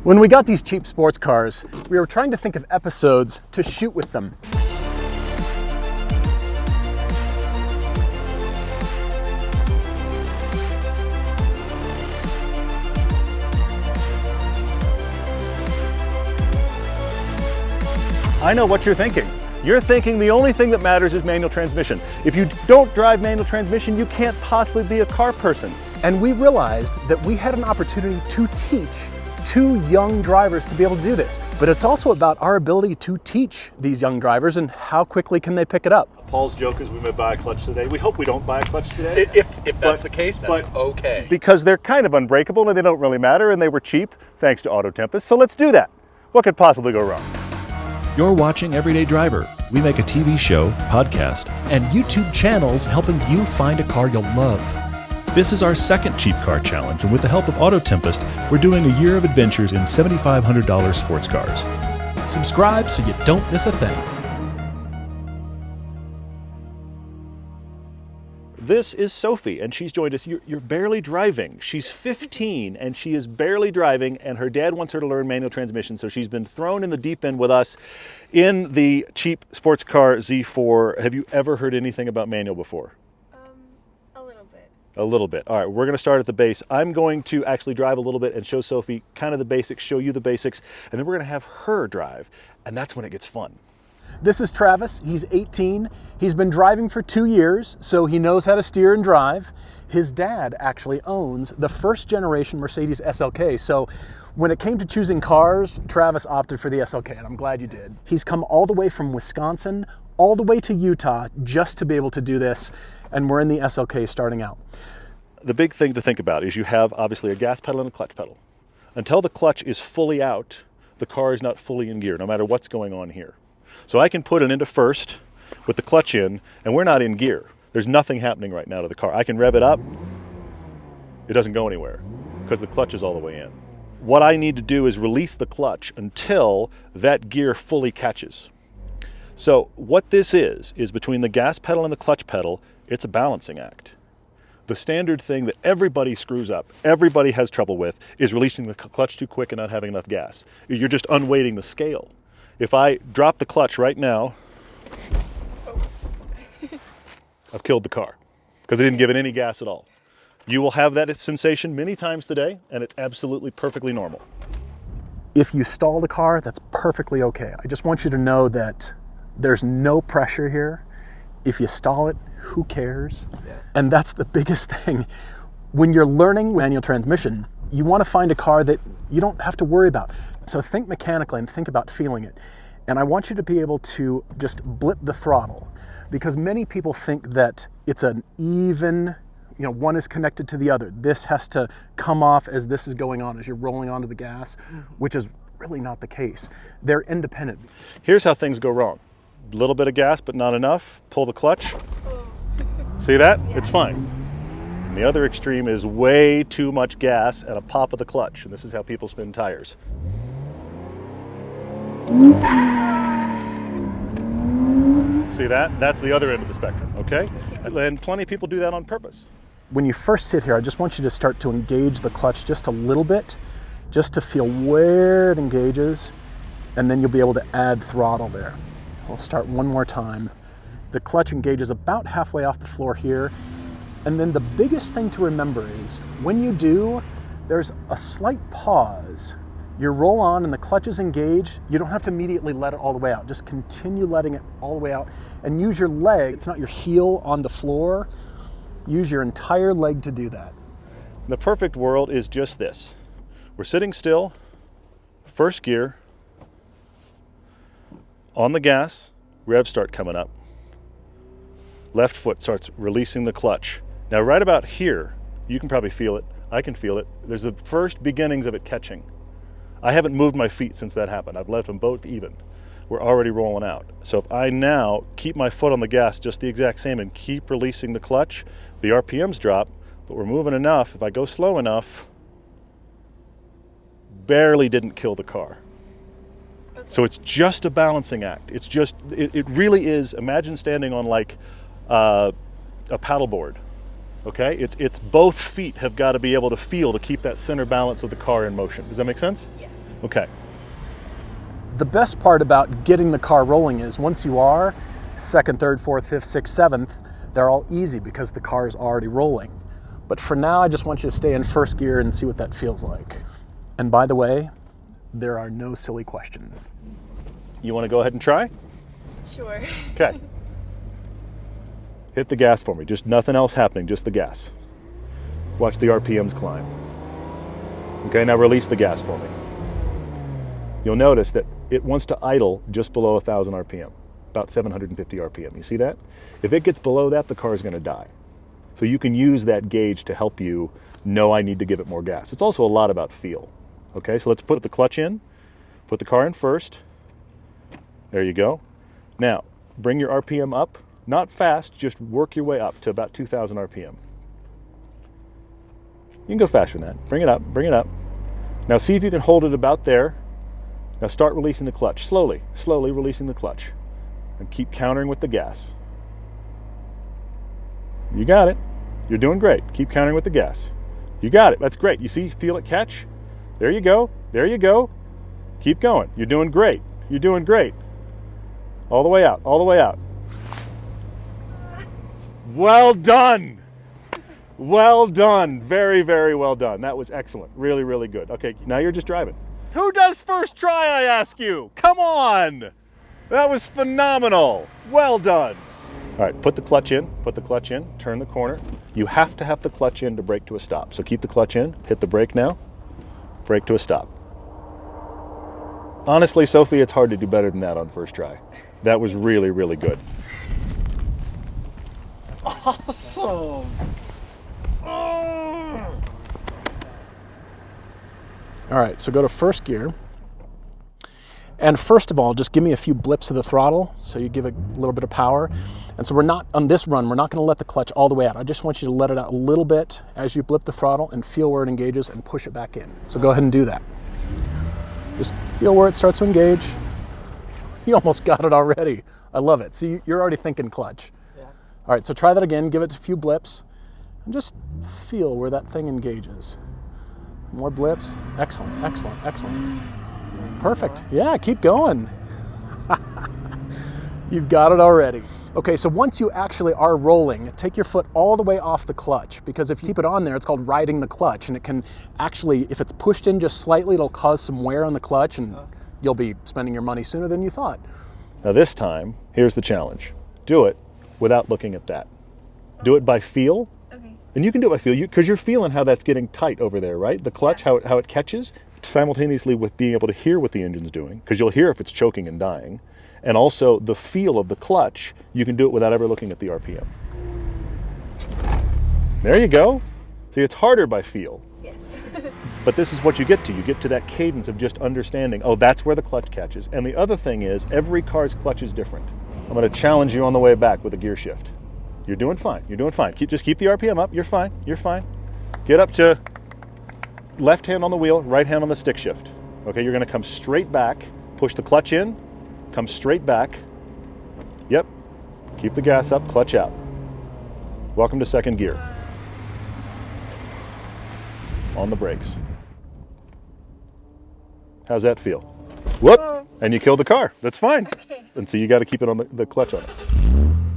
When we got these cheap sports cars, we were trying to think of episodes to shoot with them. I know what you're thinking. You're thinking the only thing that matters is manual transmission. If you don't drive manual transmission, you can't possibly be a car person. And we realized that we had an opportunity to teach two young drivers to be able to do this. But it's also about our ability to teach these young drivers and how quickly can they pick it up. Paul's joke is we may buy a clutch today. We hope we don't buy a clutch today. If that's the case, that's okay. Because they're kind of unbreakable and they don't really matter and they were cheap thanks to Auto Tempest. So let's do that. What could possibly go wrong? You're watching Everyday Driver. We make a TV show, podcast, And YouTube channels helping you find a car you'll love. This is our second cheap car challenge, and with the help of Auto Tempest, we're doing a year of adventures in $7,500 sports cars. Subscribe so you don't miss a thing. This is Sophie, and she's joined us. You're barely driving. She's 15, and she is barely driving, and her dad wants her to learn manual transmission, so she's been thrown in the deep end with us in the cheap sports car Z4. Have you ever heard anything about manual before? A little bit. A little bit. All right, we're going to start at the base. I'm going to actually drive a little bit and show Sophie kind of the basics, show you the basics, and then we're going to have her drive, and that's when it gets fun. This is Travis. He's 18. He's been driving for 2 years, so he knows how to steer and drive. His dad actually owns the first generation Mercedes SLK, so when it came to choosing cars, Travis opted for the SLK, and I'm glad you did. He's come all the way from Wisconsin, all the way to Utah, just to be able to do this, and we're in the SLK starting out. The big thing to think about is you have obviously a gas pedal and a clutch pedal. Until the clutch is fully out, the car is not fully in gear, no matter what's going on here. So I can put it into first with the clutch in, and we're not in gear. There's nothing happening right now to the car. I can rev it up, it doesn't go anywhere because the clutch is all the way in. What I need to do is release the clutch until that gear fully catches. So what this is between the gas pedal and the clutch pedal, it's a balancing act. The standard thing that everybody screws up, everybody has trouble with, is releasing the clutch too quick and not having enough gas. You're just unweighting the scale. If I drop the clutch right now, I've killed the car because I didn't give it any gas at all. You will have that sensation many times today, and it's absolutely perfectly normal. If you stall the car, that's perfectly okay. I just want you to know that there's no pressure here. If you stall it, who cares? And that's the biggest thing. When you're learning manual transmission, you want to find a car that you don't have to worry about. So think mechanically and think about feeling it. And I want you to be able to just blip the throttle, because many people think that it's an even, one is connected to the other. This has to come off as this is going on, as you're rolling onto the gas, which is really not the case. They're independent. Here's how things go wrong. A little bit of gas, but not enough. Pull the clutch. See that? Yeah. It's fine. And the other extreme is way too much gas and a pop of the clutch. And this is how people spin tires. See that? That's the other end of the spectrum, okay? And plenty of people do that on purpose. When you first sit here, I just want you to start to engage the clutch just a little bit, just to feel where it engages, and then you'll be able to add throttle there. I'll start one more time. The clutch engages about halfway off the floor here, and then the biggest thing to remember is when you do, there's a slight pause. You roll on and the clutch is engaged. You don't have to immediately let it all the way out. Just continue letting it all the way out and use your leg. It's not your heel on the floor. Use your entire leg to do that. The perfect world is just this. We're sitting still, first gear, on the gas, rev start coming up. Left foot starts releasing the clutch. Now right about here, you can probably feel it. I can feel it. There's the first beginnings of it catching. I haven't moved my feet since that happened. I've left them both even. We're already rolling out. So if I now keep my foot on the gas just the exact same and keep releasing the clutch, the RPMs drop, but we're moving enough. If I go slow enough, barely didn't kill the car. So it's just a balancing act. It's just, it really is, imagine standing on like a paddleboard, okay? It's both feet have got to be able to feel to keep that center balance of the car in motion. Does that make sense? Yes. Okay. The best part about getting the car rolling is once you are, second, third, fourth, fifth, sixth, seventh, they're all easy because the car is already rolling. But for now, I just want you to stay in first gear and see what that feels like. And by the way, there are no silly questions. You want to go ahead and try? Sure. Okay. Hit the gas for me. Just nothing else happening, just the gas. Watch the RPMs climb. Okay, now release the gas for me. You'll notice that it wants to idle just below 1,000 RPM, about 750 RPM. You see that? If it gets below that, the car is going to die. So you can use that gauge to help you know I need to give it more gas. It's also a lot about feel. Okay, so let's put the clutch in, put the car in first. There you go. Now, bring your RPM up, not fast, just work your way up to about 2,000 RPM. You can go faster than that. Bring it up, bring it up. Now see if you can hold it about there. Now start releasing the clutch, slowly, slowly releasing the clutch. And keep countering with the gas. You got it. You're doing great. Keep countering with the gas. You got it. That's great. You see, feel it catch? There you go. There you go. Keep going. You're doing great. You're doing great. All the way out. All the way out. Well done. Well done. Very, very well done. That was excellent. Really, really good. Okay, now you're just driving. Who does first try, I ask you? Come on. That was phenomenal. Well done. All right, put the clutch in, turn the corner. You have to have the clutch in to brake to a stop. So keep the clutch in, hit the brake now, brake to a stop. Honestly, Sophie, it's hard to do better than that on first try. That was really, really good. Awesome. All right, so go to first gear. And first of all, just give me a few blips of the throttle so you give it a little bit of power. And so we're not, on this run, we're not going to let the clutch all the way out. I just want you to let it out a little bit as you blip the throttle and feel where it engages and push it back in. So go ahead and do that. Just feel where it starts to engage. You almost got it already. I love it. See, you're already thinking clutch. Yeah. All right, so try that again. Give it a few blips and just feel where that thing engages. More blips. Excellent, excellent, excellent. Perfect. Yeah, keep going. You've got it already. Okay, so once you actually are rolling, take your foot all the way off the clutch, because if you keep it on there, it's called riding the clutch, and it can actually, if it's pushed in just slightly, it'll cause some wear on the clutch, and you'll be spending your money sooner than you thought. Now this time, here's the challenge. Do it without looking at that. Do it by feel. Okay. And you can do it by feel, because you're feeling how that's getting tight over there, right? The clutch, how it catches, simultaneously with being able to hear what the engine's doing, because you'll hear if it's choking and dying. And also the feel of the clutch, you can do it without ever looking at the RPM. There you go. See, it's harder by feel. Yes. But this is what you get to. You get to that cadence of just understanding, oh, that's where the clutch catches. And the other thing is, every car's clutch is different. I'm going to challenge you on the way back with a gear shift. You're doing fine. You're doing fine. Just keep the RPM up. You're fine. You're fine. Get up to left hand on the wheel, right hand on the stick shift. Okay, you're going to come straight back, push the clutch in, come straight back. Yep. Keep the gas up, clutch out. Welcome to second gear. On the brakes. How's that feel? Whoop! And you killed the car. That's fine. Okay. And so you got to keep it on the clutch on it.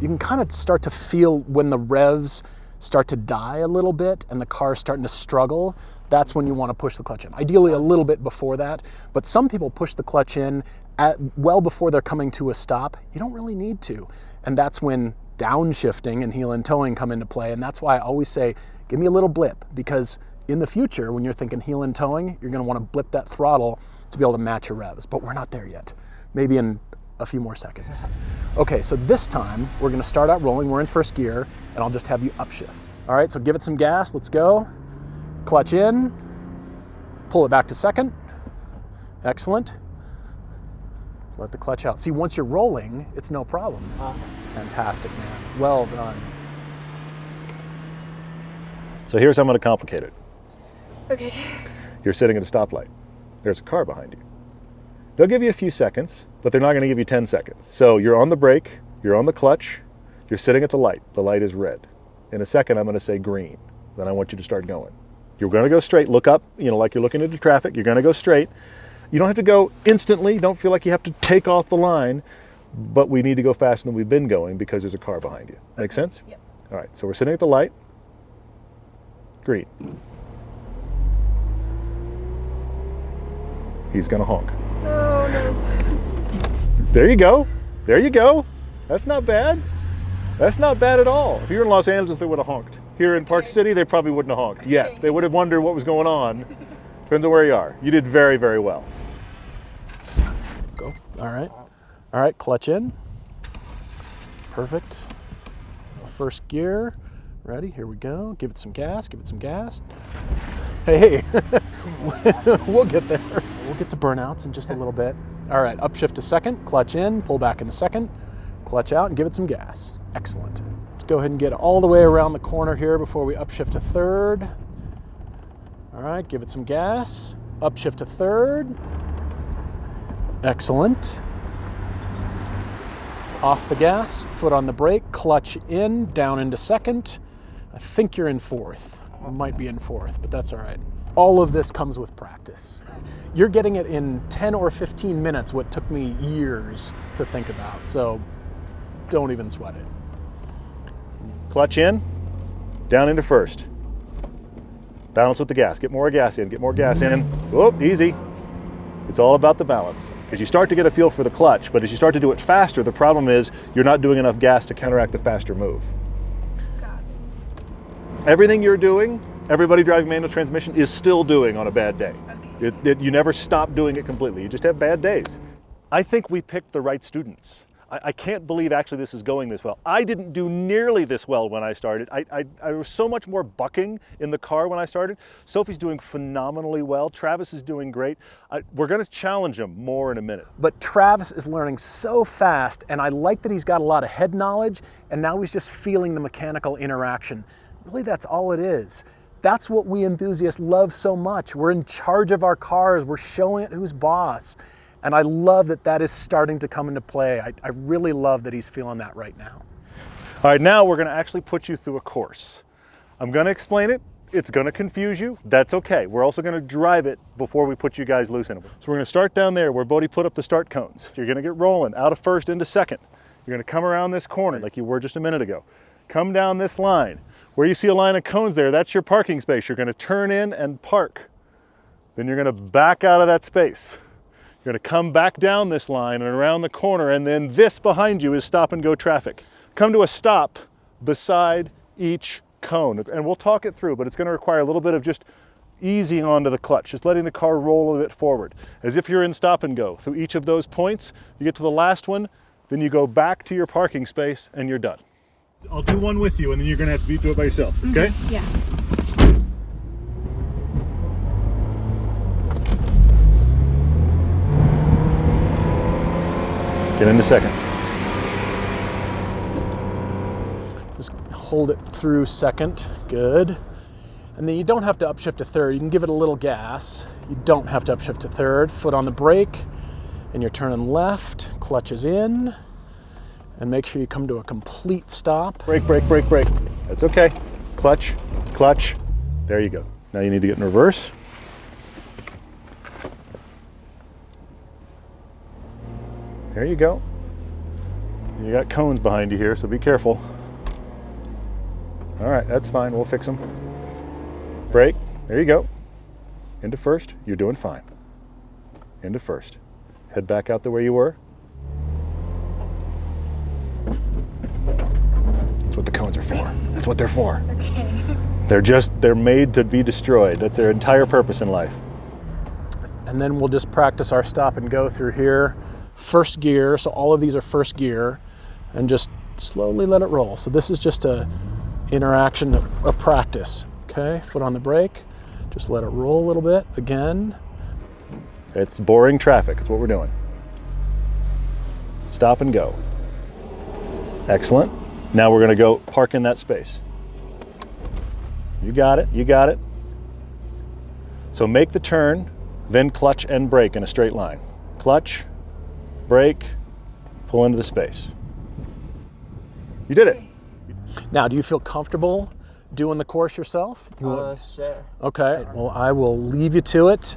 You can kind of start to feel when the revs start to die a little bit and the car's starting to struggle. That's when you want to push the clutch in. Ideally a little bit before that, but some people push the clutch in well before they're coming to a stop. You don't really need to. And that's when downshifting and heel and towing come into play. And that's why I always say, give me a little blip, because in the future, when you're thinking heel and towing, you're going to want to blip that throttle to be able to match your revs. But we're not there yet. Maybe in a few more seconds. Okay, so this time we're going to start out rolling. We're in first gear, and I'll just have you upshift. All right, so give it some gas. Let's go. Clutch in. Pull it back to second. Excellent. Let the clutch out. See, once you're rolling, it's no problem. Fantastic, man. Well done. So here's how I'm going to complicate it. Okay. You're sitting at a stoplight. There's a car behind you. They'll give you a few seconds, but they're not going to give you 10 seconds. So you're on the brake, you're on the clutch, you're sitting at the light. The light is red. In a second, I'm going to say green. Then I want you to start going. You're going to go straight, look up, like you're looking into traffic. You're going to go straight. You don't have to go instantly. Don't feel like you have to take off the line, but we need to go faster than we've been going because there's a car behind you. Make sense? Yep. All right, so we're sitting at the light. Green. He's gonna honk. Oh no. There you go. There you go. That's not bad. That's not bad at all. If you were in Los Angeles, they would have honked. Here in Park City, they probably wouldn't have honked yet. They would have wondered what was going on. Depends on where you are. You did very, very well. Go. All right. All right, clutch in. Perfect. First gear. Ready? Here we go. Give it some gas. Give it some gas. Hey, we'll get there. We'll get to burnouts in just a little bit. All right, upshift to second, clutch in, pull back into second, clutch out, and give it some gas. Excellent. Let's go ahead and get all the way around the corner here before we upshift to third. All right, give it some gas. Upshift to third. Excellent. Off the gas, foot on the brake, clutch in, down into second. I think you're in fourth. You might be in fourth, but that's all right. All of this comes with practice. You're getting it in 10 or 15 minutes, what took me years to think about. So don't even sweat it. Clutch in, down into first. Balance with the gas. Get more gas in, get more gas in. Whoop, easy. It's all about the balance. Because you start to get a feel for the clutch, but as you start to do it faster, the problem is you're not doing enough gas to counteract the faster move. God. Everything you're doing, everybody driving manual transmission is still doing on a bad day. Okay. You never stop doing it completely. You just have bad days. I think we picked the right students. I can't believe actually this is going this well. I didn't do nearly this well when I started. I was so much more bucking in the car when I started. Sophie's doing phenomenally well. Travis is doing great. We're going to challenge him more in a minute. But Travis is learning so fast, and I like that he's got a lot of head knowledge, and now he's just feeling the mechanical interaction. Really, that's all it is. That's what we enthusiasts love so much. We're in charge of our cars. We're showing it who's boss. And I love that that is starting to come into play. I really love that he's feeling that right now. All right, now we're going to actually put you through a course. I'm going to explain it. It's going to confuse you. That's okay. We're also going to drive it before we put you guys loose in it. So we're going to start down there where Bodie put up the start cones. You're going to get rolling out of first into second. You're going to come around this corner like you were just a minute ago. Come down this line. Where you see a line of cones there, that's your parking space. You're going to turn in and park. Then you're going to back out of that space. You're going to come back down this line and around the corner, and then this behind you is stop and go traffic. Come to a stop beside each cone, and we'll talk it through, but it's going to require a little bit of just easing onto the clutch, just letting the car roll a bit forward, as if you're in stop and go. Through each of those points, you get to the last one, then you go back to your parking space, and you're done. I'll do one with you, and then you're going to have to do it by yourself, okay? Yeah. Get into second. Just hold it through second, good. And then you don't have to upshift to third. You can give it a little gas. You don't have to upshift to third. Foot on the brake, and you're turning left, clutch is in, and make sure you come to a complete stop. Brake, brake, brake, brake. That's okay. Clutch, clutch. There you go. Now you need to get in reverse. There you go. You got cones behind you here, so be careful. All right, that's fine. We'll fix them. Brake. There you go. Into first. You're doing fine. Into first. Head back out the way you were. That's what the cones are for. That's what they're for. Okay. They're made to be destroyed. That's their entire purpose in life. And then we'll just practice our stop and go through here. First gear, so all of these are first gear, and just slowly let it roll. So this is just a interaction, a practice, okay? Foot on the brake, just let it roll a little bit, again. It's boring traffic, that's what we're doing. Stop and go. Excellent. Now we're gonna go park in that space. You got it, you got it. So make the turn, then clutch and brake in a straight line. Clutch, brake, pull into the space. You did it. Now, do you feel comfortable doing the course yourself? Sure. Okay, well, I will leave you to it.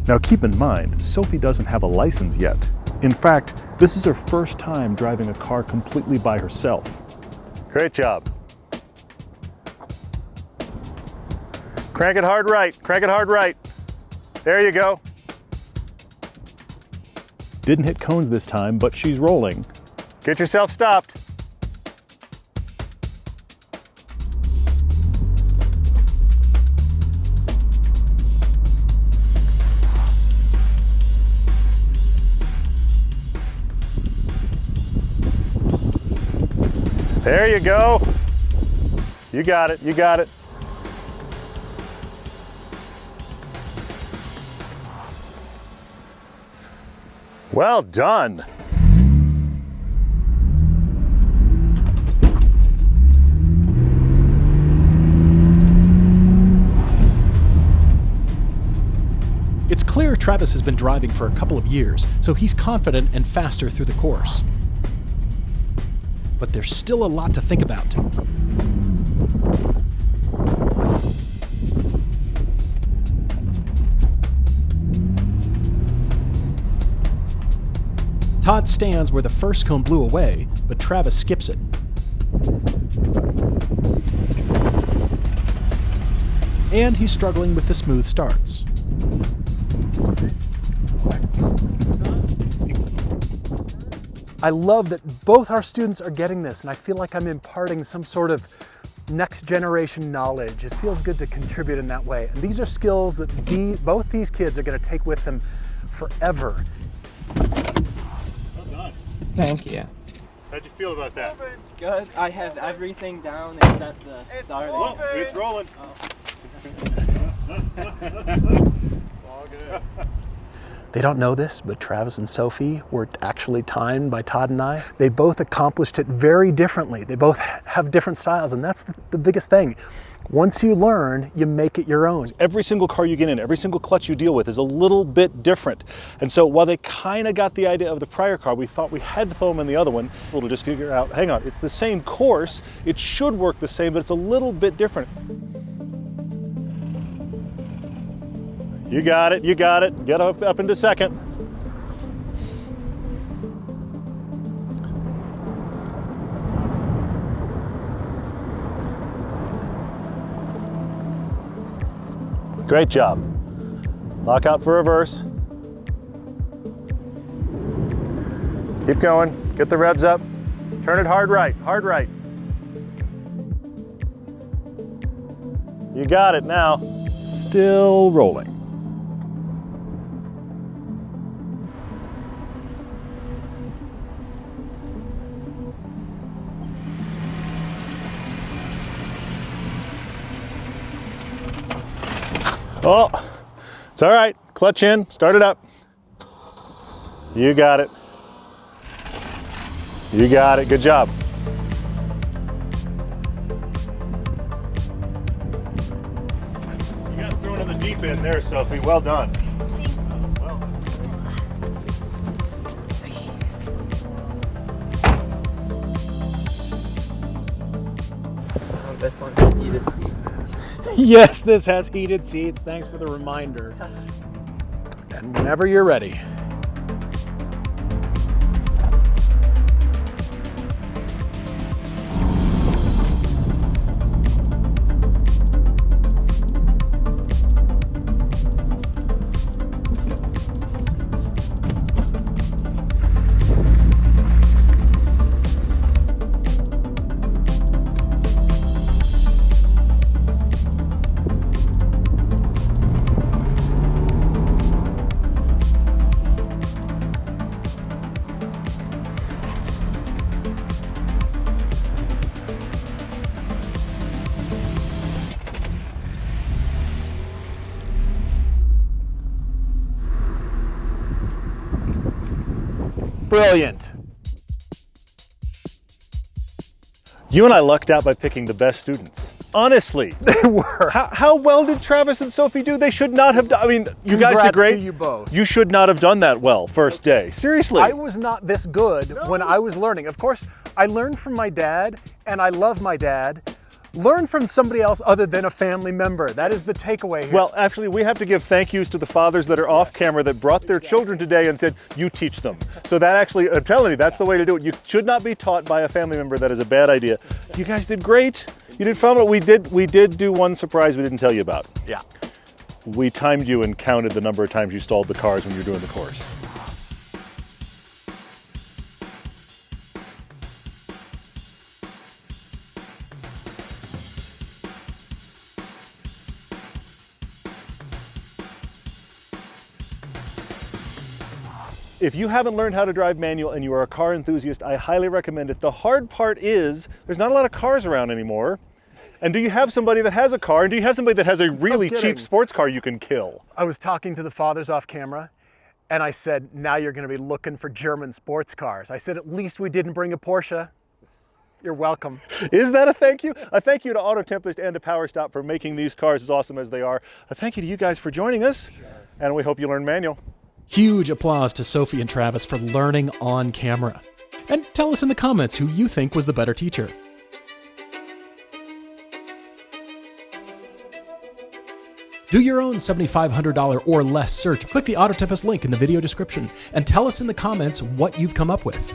Now keep in mind, Sophie doesn't have a license yet. In fact, this is her first time driving a car completely by herself. Great job. Crank it hard right, crank it hard right. There you go. Didn't hit cones this time, but she's rolling. Get yourself stopped. There you go. You got it, you got it. Well done. It's clear Travis has been driving for a couple of years, so he's confident and faster through the course. But there's still a lot to think about. Todd stands where the first cone blew away, but Travis skips it. And he's struggling with the smooth starts. I love that both our students are getting this, and I feel like I'm imparting some sort of next generation knowledge. It feels good to contribute in that way. And these are skills that both these kids are going to take with them forever. Thank you. How'd you feel about that? Good. I have everything down except the starting. Oh, it's rolling. It's all good. They don't know this, but Travis and Sophie were actually timed by Todd and I. They both accomplished it very differently. They both have different styles, and that's the biggest thing. Once you learn, you make it your own. Every single car you get in, every single clutch you deal with is a little bit different. And so while they kind of got the idea of the prior car, we thought we had to throw them in the other one. We'll just figure out, hang on, it's the same course, it should work the same, but it's a little bit different. You got it, you got it. Get up into second. Great job. Lock out for reverse. Keep going, get the revs up. Turn it hard right, hard right. You got it now. Still rolling. Oh, it's all right. Clutch in, start it up. You got it. You got it, good job. You got thrown in the deep end there, Sophie. Well done. Well done. This one has heated seats. Yes, this has heated seats. Thanks for the reminder. And whenever you're ready. Brilliant. You and I lucked out by picking the best students. Honestly. They were. How well did Travis and Sophie do? They should not have done, I mean, you guys did Congrats great. to you both. You should not have done that well first day. Seriously. I was not this good when I was learning. Of course, I learned from my dad, and I love my dad, Learn from somebody else other than a family member. That is the takeaway here. Well, actually, we have to give thank yous to the fathers that are off camera that brought their children today and said, you teach them. So that actually, I'm telling you, that's the way to do it. You should not be taught by a family member. That is a bad idea. You guys did great. You did phenomenal. We did do one surprise we didn't tell you about. yeah. We timed you and counted the number of times you stalled the cars when you were doing the course. If you haven't learned how to drive manual and you are a car enthusiast, I highly recommend it. The hard part is there's not a lot of cars around anymore. And do you have somebody that has a car? And do you have somebody that has a really cheap sports car you can kill? I was talking to the fathers off camera, and I said, now you're going to be looking for German sports cars. I said, at least we didn't bring a Porsche. You're welcome. Is that a thank you? A thank you to Auto Tempest and to Power Stop for making these cars as awesome as they are. A thank you to you guys for joining us. And we hope you learn manual. Huge applause to Sophie and Travis for learning on camera. And tell us in the comments who you think was the better teacher. Do your own $7,500 or less search. Click the Auto Tempest link in the video description and tell us in the comments what you've come up with.